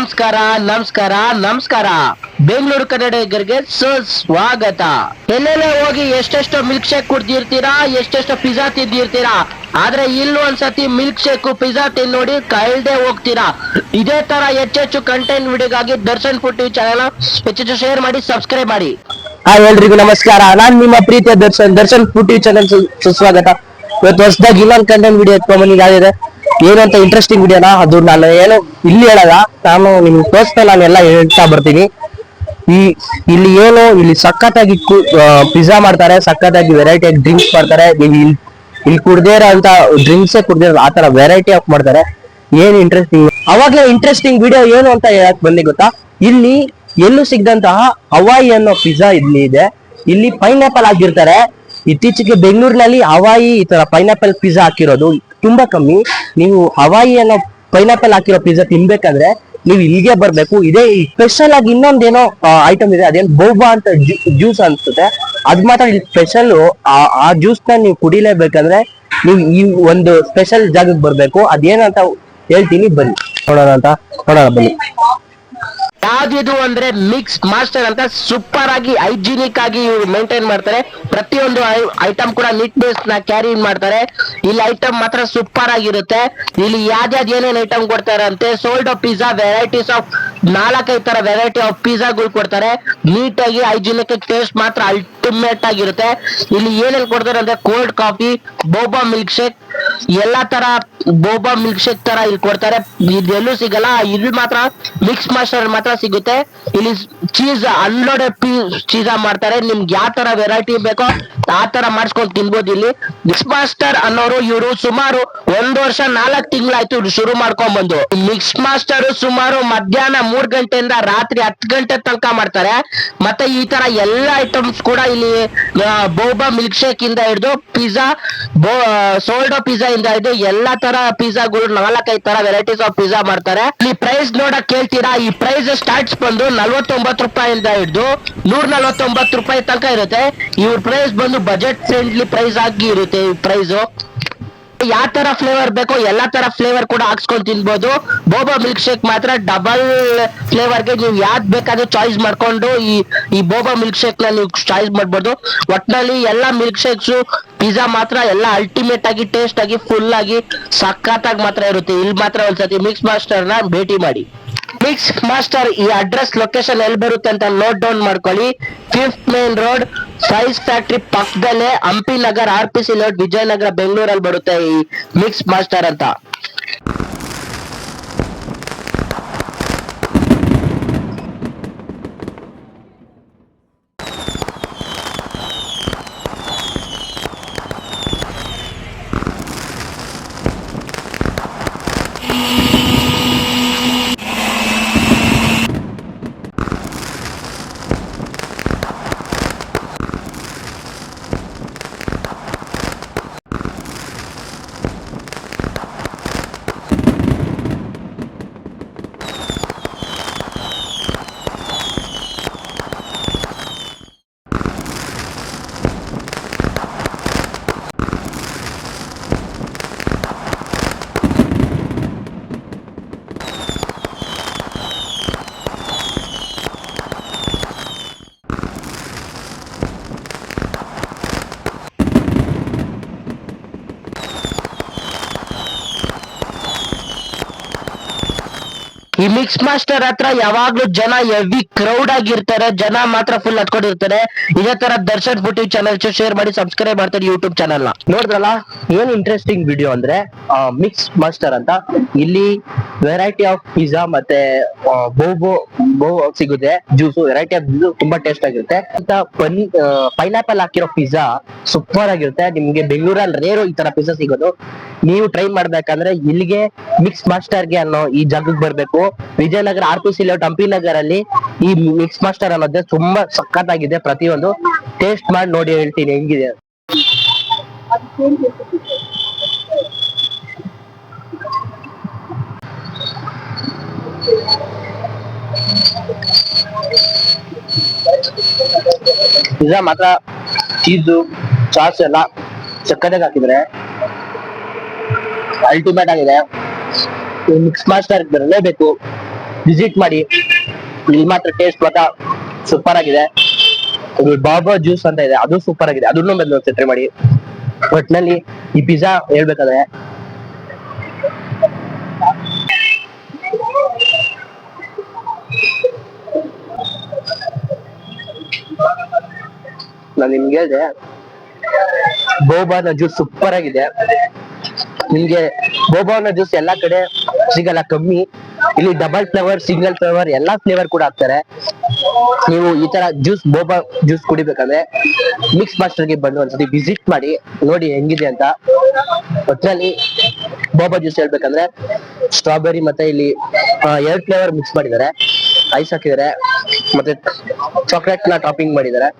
ನಮಸ್ಕಾರ ನಮಸ್ಕಾರ ನಮಸ್ಕಾರ. ಬೆಂಗಳೂರು ಕನ್ನಡಿಗರಿಗೆ ಸುಸ್ವಾಗತ. ಎಲ್ಲೆಲ್ಲೇ ಹೋಗಿ ಎಷ್ಟೆಷ್ಟು ಮಿಲ್ಕ್ ಶೇಕ್ ಕುಡ್ದಿರ್ತೀರಾ, ಎಷ್ಟೆಷ್ಟು ಪಿಜ್ಜಾ ತಿಂದಿರ್ತೀರಾ, ಆದ್ರೆ ಇಲ್ಲಿ ಒಂದ್ಸತಿ ಮಿಲ್ಕ್ ಶೇಕ್ ಪಿಜ್ಜಾ ತಿಂದು ನೋಡಿ ಕಳ್ದೆ ಹೋಗ್ತೀರಾ. ಇದೇ ತರ ಹೆಚ್ಚೆಚ್ಚು ಕಂಟೆಂಟ್ ವಿಡಿಯೋಗಾಗಿ ದರ್ಶನ್ ಫುಡ್ ಟಿವಿ ಚಾನೆಲ್ ಹೆಚ್ಚೆಚ್ಚು ಶೇರ್ ಮಾಡಿ, ಸಬ್ಸ್ಕ್ರೈಬ್ ಮಾಡಿ. ಎಲ್ರಿಗೂ ನಮಸ್ಕಾರ. ನಾನ್ ನಿಮ್ಮ ಪ್ರೀತಿಯ ದರ್ಶನ್ ಫುಡ್ ಟಿವಿ ಚಾನೆಲ್ ಸುಸ್ವಾಗತ. ಇವತ್ತು ಹೊಸದಾಗಿ ಇನ್ನೊಂದು ಕಂಟೆಂಟ್ ವಿಡಿಯೋ ಎತ್ಕೊಂಡ್ಬಂದಿದ್ದಾಗಿದೆ. ಏನು ಅಂತ ಇಂಟ್ರೆಸ್ಟಿಂಗ್ ವಿಡಿಯೋನ, ಅದು ನಾನು ಏನು ಇಲ್ಲಿ ಹೇಳಲ್ಲ, ನಾನು ನಿಮ್ಗೆ ತೋರಿಸ್ತಾ ನಾನು ಎಲ್ಲ ಹೇಳ್ತಾ ಬರ್ತೀನಿ. ಇಲ್ಲಿ ಸಖತ್ತಾಗಿ ಪಿಜ್ಜಾ ಮಾಡ್ತಾರೆ, ಸಖತ್ತಾಗಿ ವೆರೈಟಿ ಆಗಿ ಡ್ರಿಂಕ್ಸ್ ಮಾಡ್ತಾರೆ. ಇಲ್ಲಿ ಕುಡ್ದೇ ಇರೋ ಅಂತ ಡ್ರಿಂಕ್ಸ್ ಕುಡ್ದೇ ಆ ತರ ವೆರೈಟಿ ಆಫ್ ಮಾಡ್ತಾರೆ. ಏನ್ ಇಂಟ್ರೆಸ್ಟಿಂಗ್, ಅವಾಗ್ಲೇ ಇಂಟ್ರೆಸ್ಟಿಂಗ್ ವಿಡಿಯೋ ಏನು ಅಂತ ಹೇಳಕ್ ಬಂದಿ ಗೊತ್ತಾ. ಇಲ್ಲಿ ಎಲ್ಲೂ ಸಿಗದಂತಹ ಹವಾಯಿ ಅನ್ನೋ ಪಿಜ್ಜಾ ಇಲ್ಲಿ ಇದೆ. ಇಲ್ಲಿ ಪೈನಾಪಲ್ ಹಾಕಿರ್ತಾರೆ. ಇತ್ತೀಚೆಗೆ ಬೆಂಗಳೂರಿನಲ್ಲಿ ಹವಾಯಿ ಈ ತರ ಪೈನಾಪಲ್ ಪಿಜ್ಜಾ ಹಾಕಿರೋದು ತುಂಬಾ ಕಮ್ಮಿ. ನೀವು ಹವಾಯಿ ಅನ್ನೋ ಪೈನಾಪಲ್ ಹಾಕಿರೋ ಪಿಜ್ಜಾ ತಿನ್ಬೇಕಾದ್ರೆ ನೀವು ಇಲ್ಲಿಗೆ ಬರ್ಬೇಕು. ಇದೇ ಸ್ಪೆಷಲ್ ಆಗಿ ಇನ್ನೊಂದೇನೋ ಐಟಮ್ ಇದೆ, ಅದೇನು ಬೋಬಾ ಅಂತ ಜ್ಯೂಸ್ ಅನ್ಸುತ್ತೆ. ಅದ್ ಮಾತ್ರ ಇಲ್ಲಿ ಸ್ಪೆಷಲ್. ಆ ಜ್ಯೂಸ್ ನ ನೀವು ಕುಡಿಲೇಬೇಕಂದ್ರೆ ನೀವು ಈ ಒಂದು ಸ್ಪೆಷಲ್ ಜಾಗಕ್ಕೆ ಬರ್ಬೇಕು. ಅದೇನಂತ ಹೇಳ್ತೀನಿ, ಬನ್ನಿ ನೋಡೋಣ ಬನ್ನಿ. ಯಾವ್ದಿದು ಅಂದ್ರೆ ಮಿಕ್ಸ್ ಮಾಸ್ಟರ್ ಅಂತ. ಸೂಪರ್ ಆಗಿ ಹೈಜಿನಿಕ್ ಆಗಿ ಮೇಂಟೈನ್ ಮಾಡ್ತಾರೆ. ಪ್ರತಿಯೊಂದು ಐಟಮ್ ಕೂಡ ನೀಟ್ನೆಸ್ ನ ಕ್ಯಾರಿ ಮಾಡ್ತಾರೆ. ಇಲ್ಲಿ ಐಟಮ್ ಮಾತ್ರ ಸೂಪರ್ ಆಗಿರುತ್ತೆ. ಇಲ್ಲಿ ಯಾವ್ದಾವ್ದು ಏನೇನ್ ಐಟಮ್ ಕೊಡ್ತಾರೆ ಅಂತೆ, sold of pizza, varieties of 4-5 ತರ ವೆರೈಟಿ ಆಫ್ ಪಿಜ್ಜಾಗಳು ಕೊಡ್ತಾರೆ. ನೀಟ್ ಆಗಿ ಹೈಜಿನಿಕ್ ಟೇಸ್ಟ್ ಮಾತ್ರ ಅಲ್ಟಿಮೇಟ್ ಆಗಿರುತ್ತೆ. ಇಲ್ಲಿ ಏನೇನ್ ಕೊಡ್ತಾರೆ ಅಂದ್ರೆ cold coffee, boba milk shake, ಎಲ್ಲಾ ತರ ಬೋಬಾ ಮಿಲ್ಕ್ ಶೇಕ್ ತರ ಇಲ್ಲಿ ಕೊಡ್ತಾರೆ. ಇದೆಲ್ಲೂ ಸಿಗಲ್ಲ, ಇಲ್ಲಿ ಮಾತ್ರ ಮಿಕ್ಸ್ ಮಾಸ್ಟರ್ ಮಾತ್ರ ಸಿಗುತ್ತೆ. ಇಲ್ಲಿ ಚೀಸ್ ಅನ್ಲೋಡೆಡ್ ಚೀಸ್ ಮಾಡ್ತಾರೆ. ನಿಮ್ಗೆ ಯಾವ ತರ ವೆರೈಟಿ ಬೇಕೋ ಆ ತರ ಮಾಡಿಸ್ಕೊಂಡು ತಿನ್ಬೋದು. ಇಲ್ಲಿ ಮಿಕ್ಸ್ ಮಾಸ್ಟರ್ ಅನ್ನೋರು ಇವರು ಸುಮಾರು 1 ವರ್ಷ 4 ತಿಂಗಳಾಯ್ತು ಇವ್ರು ಶುರು ಮಾಡ್ಕೊಂಡ್ ಬಂದು. ಮಿಕ್ಸ್ ಮಾಸ್ಟರ್ ಸುಮಾರು ಮಧ್ಯಾಹ್ನ 3 ಗಂಟೆಯಿಂದ ರಾತ್ರಿ 10 ಗಂಟೆ ತನಕ ಮಾಡ್ತಾರೆ. ಮತ್ತೆ ಈ ತರ ಎಲ್ಲಾ ಐಟಮ್ಸ್ ಕೂಡ ಇಲ್ಲಿ ಬೋಬಾ ಮಿಲ್ಕ್ ಶೇಕ್ ಇಂದ ಹಿಡಿದು ಪಿಜ್ಜಾ, ಸೋಲ್ಡೋ ಪಿಜ್ಜಾ ಇಂದ ಹಿಡಿದು ಎಲ್ಲಾ ತರ ಪಿಜ್ಜಾಗಳು 4-5 ತರ ವೆರೈಟೀಸ್ ಆಫ್ ಪಿಜ್ಜಾ ಮಾಡ್ತಾರೆ. ಈ ಪ್ರೈಸ್ ನೋಡಕ್ ಕೇಳ್ತೀರಾ, ಈ ಪ್ರೈಸ್ ಸ್ಟಾರ್ಟ್ಸ್ ಬಂದು 49 ರೂಪಾಯಿಂದ ಹಿಡಿದು 149 ರೂಪಾಯಿ ತನಕ ಇರುತ್ತೆ. ಇವ್ರ ಪ್ರೈಸ್ ಬಂದು ಬಜೆಟ್ ಫ್ರೆಂಡ್ಲಿ ಪ್ರೈಸ್ ಆಗಿ ಇರುತ್ತೆ. ಈ ಪ್ರೈಸ್ ಯಾವ ತರ ಫ್ಲೇವರ್ ಬೇಕೋ ಎಲ್ಲಾ ತರ ಫ್ಲೇವರ್ ಕೂಡ ಹಾಕ್ಸ್ಕೊಂಡು ತಿನ್ಬೋದು. ಬೋಬಾ ಮಿಲ್ಕ್ ಶೇಕ್ ಮಾತ್ರ ಡಬಲ್ ಫ್ಲೇವರ್ಗೆ ನೀವು ಯಾವ್ದು ಬೇಕಾದ್ರೂ ಚಾಯ್ಸ್ ಮಾಡ್ಕೊಂಡು ಈ ಬೋಬಾ ಮಿಲ್ಕ್ ಶೇಕ್ ನ ನೀವು ಚಾಯ್ಸ್ ಮಾಡ್ಬೋದು. ಒಟ್ನಲ್ಲಿ ಎಲ್ಲಾ ಮಿಲ್ಕ್ ಶೇಕ್ಸ್, ಪಿಜ್ಜಾ ಮಾತ್ರ ಎಲ್ಲ ಅಲ್ಟಿಮೇಟ್ ಆಗಿ ಟೇಸ್ಟ್ ಆಗಿ ಫುಲ್ ಆಗಿ ಸಖತ್ತಾಗಿ ಮಾತ್ರ ಇರುತ್ತೆ. ಇಲ್ಲಿ ಮಾತ್ರ ಒಂದ್ಸತಿ ಮಿಕ್ಸ್ ಮಾಸ್ಟರ್ ನ ಭೇಟಿ ಮಾಡಿ. ಮಿಕ್ಸ್ ಮಾಸ್ಟರ್ ಈ ಅಡ್ರೆಸ್ ಲೊಕೇಶನ್ ಎಲ್ಲಿ ಬರುತ್ತೆ ಅಂತ ನೋಟ್ ಡೌನ್ ಮಾಡ್ಕೊಳ್ಳಿ. 5th main road, fries factory ಪಕ್ಕದಲ್ಲೇ, ಹಂಪಿ ನಗರ್, RPC ಲೇಔಟ್, ವಿಜಯನಗರ, ಬೆಂಗಳೂರಲ್ಲಿ ಬರುತ್ತೆ ಈ ಮಿಕ್ಸ್ ಮಾಸ್ಟರ್ ಅಂತ. ಈ ಮಿಕ್ಸ್ ಮಾಸ್ಟರ್ ಹತ್ರ ಯಾವಾಗ್ಲೂ ಜನ ಹೆವಿ ಕ್ರೌಡ್ ಆಗಿರ್ತಾರೆ. ಜನ ಮಾತ್ರ ಫುಲ್ ಹತ್ಕೊಂಡಿರ್ತಾರೆ. ಇದೇ ತರ Darshan food TV channel share ಮಾಡಿ, ಸಬ್ಸ್ಕ್ರೈಬ್ ಮಾಡ್ತಾರೆ ಯೂಟ್ಯೂಬ್ ಚಾನಲ್ ನ. ನೋಡಿದ್ರಲ್ಲ, ಏನ್ ಇಂಟ್ರೆಸ್ಟಿಂಗ್ ವಿಡಿಯೋ ಅಂದ್ರೆ ಮಿಕ್ಸ್ ಮಾಸ್ಟರ್ ಅಂತ. ಇಲ್ಲಿ ವೆರೈಟಿ ಆಫ್ ಪಿಜ್ಜಾ ಮತ್ತೆ ಬೋಬೋ ಸಿಗುತ್ತೆ, ಜ್ಯೂಸು, ವೆರೈಟಿ ಆಫ್ ತುಂಬಾ ಟೇಸ್ಟ್ ಆಗಿರುತ್ತೆ. ಅಂತ ಪೈನಾಪಲ್ ಹಾಕಿರೋ ಪಿಜ್ಜಾ ಸೂಪರ್ ಆಗಿರುತ್ತೆ. ನಿಮ್ಗೆ ಬೆಂಗಳೂರಲ್ಲಿ ರೇರು ಈ ತರ ಪಿಜ್ಜಾ ಸಿಗೋದು. ನೀವು ಟ್ರೈ ಮಾಡ್ಬೇಕಂದ್ರೆ ಇಲ್ಲಿಗೆ ಮಿಕ್ಸ್ ಮಾಸ್ಟರ್ಗೆ ಅನ್ನೋ ಈ ಜಾಗಕ್ಕೆ ಬರ್ಬೇಕು. ವಿಜಯನಗರ, RPC ಲೇಔಟ್, ಹಂಪಿ ನಗರ್ ಅಲ್ಲಿ ಈ ಮಿಕ್ಸ್ ಮಾಸ್ಟರ್ ಅನ್ನೋದೇ ತುಂಬಾ ಸಖತ್ತಾಗಿದೆ. ಪ್ರತಿಯೊಂದು ಟೇಸ್ಟ್ ಮಾಡಿ ನೋಡಿ ಹೇಳ್ತೀನಿ ಹೆಂಗಿದೆ. ಪಿಜ್ಜಾ ಮಾತ್ರ ಚೀಸು, ಸಾಸ್ ಎಲ್ಲ ಸಕ್ಕತ್ತಾಗಿ ಹಾಕಿದ್ರೆ ಅಲ್ಟಿಮೇಟ್ ಆಗಿದೆ. ಮಿಕ್ಸ್ ಮಾಸ್ಟರ್ ಬರಲೇಬೇಕು. ವಿಸಿಟ್ ಮಾಡಿ. ಇಲ್ಲಿ ಮಾತ್ರ ಟೇಸ್ಟ್ ಮಾತ್ರ ಸೂಪರ್ ಆಗಿದೆ. ಇದು ಬಾಬಾ ಜ್ಯೂಸ್ ಅಂತ ಇದೆ, ಅದು ಸೂಪರ್ ಆಗಿದೆ, ಅದನ್ನು ಬಂದು ಟ್ರೈ ಮಾಡಿ. ಒಟ್ನಲ್ಲಿ ಈ ಪಿಜ್ಜಾ ಹೇಳ್ಬೇಕಾದ್ರೆ ನಾನು ನಿಮ್ಗೆ ಹೇಳಿದೆ ಬೋಬಾನ ಜ್ಯೂಸ್ ಸೂಪರ್ ಆಗಿದೆ. ನಿಮ್ಗೆ ಬೋಬಾನ ಜ್ಯೂಸ್ ಎಲ್ಲಾ ಕಡೆ ಸಿಗಲ್ಲ, ಕಮ್ಮಿ. ಇಲ್ಲಿ ಡಬಲ್ ಫ್ಲೇವರ್, ಸಿಂಗಲ್ ಫ್ಲೇವರ್, ಎಲ್ಲಾ ಫ್ಲೇವರ್ ಕೂಡ ಹಾಕ್ತಾರೆ. ನೀವು ಈ ತರ ಬೋಬಾ ಜ್ಯೂಸ್ ಕುಡಿಬೇಕಂದ್ರೆ ಮಿಕ್ಸ್ ಮಾಸ್ಟರ್ಗೆ ಬಂದು ಒಂದ್ಸತಿ ವಿಸಿಟ್ ಮಾಡಿ, ನೋಡಿ ಹೆಂಗಿದೆ ಅಂತ. ಒಟ್ಟಿನಲ್ಲಿ ಬೋಬಾ ಜ್ಯೂಸ್ ಹೇಳ್ಬೇಕಂದ್ರೆ ಸ್ಟ್ರಾಬೆರಿ ಮತ್ತೆ ಇಲ್ಲಿ 2 ಫ್ಲೇವರ್ ಮಿಕ್ಸ್ ಮಾಡಿದ್ದಾರೆ, ಐಸ್ ಹಾಕಿದ್ದಾರೆ, ಮತ್ತೆ ಚಾಕ್ಲೇಟ್ ನ ಟಾಪಿಂಗ್ ಮಾಡಿದ್ದಾರೆ.